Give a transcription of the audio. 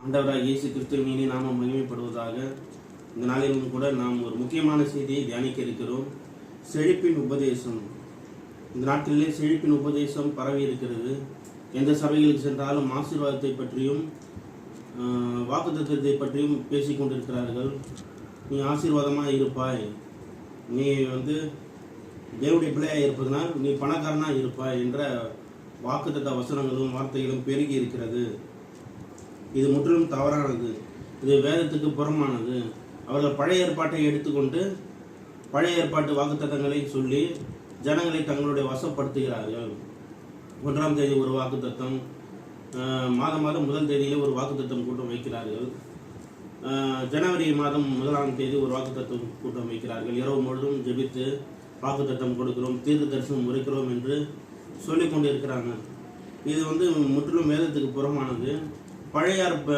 ஆண்டவராக இயேசு கிறிஸ்துவின் இனி நாம மகிமைப்படுவதாக. இந்த நாளிலும் கூட நாம் ஒரு முக்கியமான செய்தியை தியானிக்க இருக்கிறோம். செழிப்பின் உபதேசம். இந்த நாட்களிலே செழிப்பின் உபதேசம் பரவி இருக்கிறது. எந்த சபைகளுக்கு சென்றாலும் ஆசீர்வாதத்தை பற்றியும் வாக்குத்தத்தத்தை பற்றியும் பேசிக் கொண்டிருக்கிறார்கள். நீ ஆசீர்வாதமாக இருப்பாய், நீ தேவனுடைய பிள்ளையாக இருப்பதனால் நீ பணக்காரனாக இருப்பாய் என்ற வாக்குத்தத்த வசனங்களும் வார்த்தைகளும் பெருகி இருக்கிறது. இது முற்றிலும் தவறானது. இது வேதத்துக்கு புறமானது. அவர்கள் பழைய ஏற்பாட்டை எடுத்துக்கொண்டு பழைய ஏற்பாட்டு வாக்குத்தத்தங்களை சொல்லி ஜனங்களை தங்களுடைய வசப்படுத்துகிறார்கள். 1ஆம் தேதி ஒரு வாக்குத்தத்தம், மாதம் முதல் தேதியிலே ஒரு வாக்குத்தத்தம் கூட்டம் வைக்கிறார்கள். ஜனவரி மாதம் 1ஆம் தேதி ஒரு வாக்குத்தத்தம் கூட்டம் வைக்கிறார்கள். இரவு முழுவதும் ஜெபித்து வாக்குத்தத்தம் கொடுக்கிறோம், தீர்க்க தரிசனம் உரைக்கிறோம் என்று சொல்லிக் கொண்டு இருக்கிறாங்க. இது முற்றிலும் வேதத்துக்கு புறமானது. பழைய